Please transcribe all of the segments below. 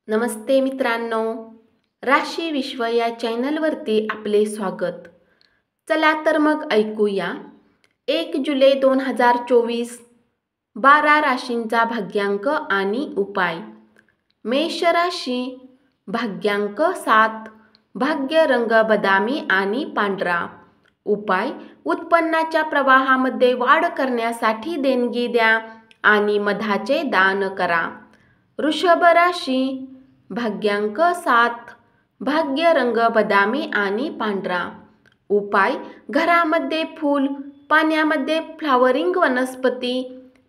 नमस्ते मित्रांनो, राशी विश्व या चॅनलवरती आपले स्वागत. चला तर मग ऐकूया 1 जुलै 2024 12 राशींचा भाग्यांक आणि उपाय. मेष राशी, भाग्यांक 7, भाग्य रंग बदामी आणि पांढरा. उपाय: उत्पन्नाच्या प्रवाहामध्ये वाढ करण्यासाठी देणगी द्या आणि मधाचे दान करा. वृषभ राशी, भाग्यांक 7, भाग्य रंग बदामी आणि पांढरा. उपाय: घरामध्ये फूल, पाण्यामध्ये फ्लॉवरिंग वनस्पती,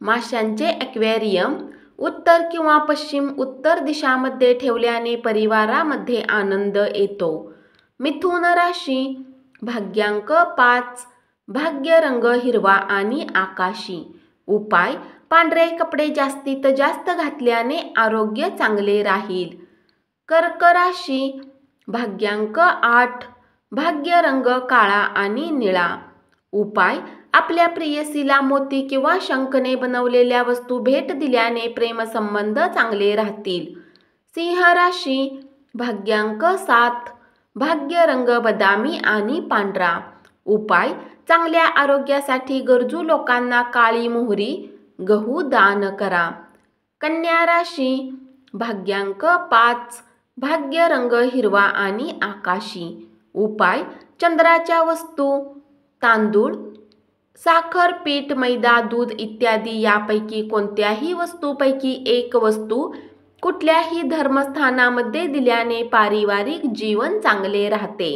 माशांचे ॲक्वेरियम उत्तर किंवा पश्चिम उत्तर दिशामध्ये ठेवल्याने परिवारामध्ये आनंद येतो. मिथुन राशी, भाग्यांक 5, भाग्य रंग हिरवा आणि आकाशी. उपाय: पांढरे कपडे जास्तीत जास्त घातल्याने आरोग्य चांगले राहील. कर्क राशी, भाग्यांक 8, भाग्य रंग काळा आणि निळा. उपाय: आपल्या प्रेयसीला मोती किंवा शंखने बनवलेल्या वस्तू भेट दिल्याने प्रेमसंबंध चांगले राहतील. सिंह राशी, भाग्यांक 7, भाग्य रंग बदामी आणि पांढरा. उपाय: चांगल्या आरोग्यासाठी गरजू लोकांना काळी मोहरी, गहू दान करा. कन्या राशी, भाग्यांक 5, भाग्य रंग हिरवा आणि आकाशी. उपाय: चंद्राच्या वस्तू, तांदूळ, साखर, पीठ, मैदा, दूध इत्यादी यापैकी कोणत्याही वस्तूपैकी एक वस्तू कुठल्याही धर्मस्थानामध्ये दिल्याने पारिवारिक जीवन चांगले राहते.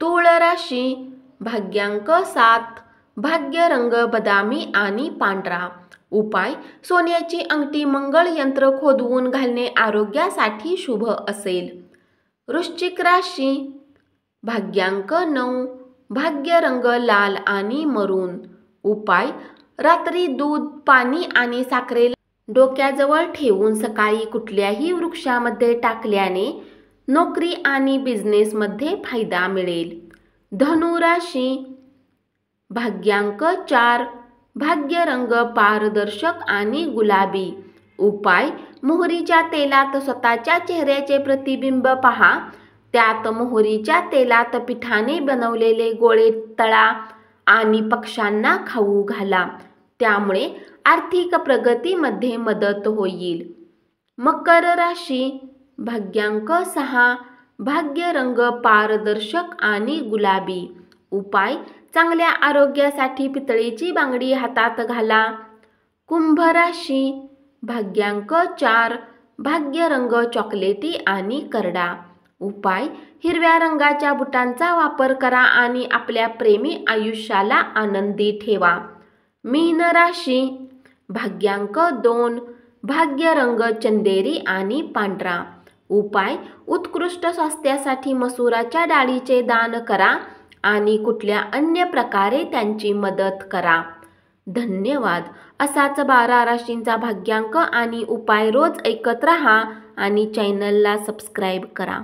तुळ राशी, भाग्यांक 7, भाग्य रंग बदामी आणि पांढरा. उपाय: सोन्याची अंगठी, मंगळ यंत्र खोदवून घालणे आरोग्यासाठी शुभ असेल. वृश्चिक राशी, भाग्यांक 9, भाग्य रंग लाल आणि मरून. उपाय: रात्री दूध, पाणी आणि साखरेला डोक्याजवळ ठेवून सकाळी कुठल्याही वृक्षामध्ये टाकल्याने नोकरी आणि बिझनेसमध्ये फायदा मिळेल. धनु राशी, भाग्यांक 4, भाग्य रंग पारदर्शक आणि गुलाबी. उपाय: मोहरीच्या तेलात स्वतःच्या चेहऱ्याचे प्रतिबिंब पहा. त्यात मोहरीच्या तेलात पिठाने बनवलेले गोळे तळा आणि पक्ष्यांना खाऊ घाला. त्यामुळे आर्थिक प्रगतीमध्ये मदत होईल. मकर राशी, भाग्यांक 6, भाग्य रंग पारदर्शक आणि गुलाबी. उपाय: चांगल्या आरोग्यासाठी पितळेची बांगडी हातात घाला. कुंभ राशी, भाग्यांक 4, भाग्य रंग चॉकलेटी आणि करडा. उपाय: हिरव्या रंगाच्या बुटांचा वापर करा आणि आपल्या प्रेमी आयुष्याला आनंदी ठेवा. मीन राशी, भाग्यांक 2, भाग्य रंग चंदेरी आणि पांढरा. उपाय: उत्कृष्ट स्वास्थ्यासाठी मसुराच्या डाळीचे दान करा आणि कुठल्या अन्य प्रकारे त्यांची मदत करा. धन्यवाद. असाच 12 राशींचा भाग्यांक आणि उपाय रोज ऐकत रहा आणि चॅनलला सबस्क्राईब करा.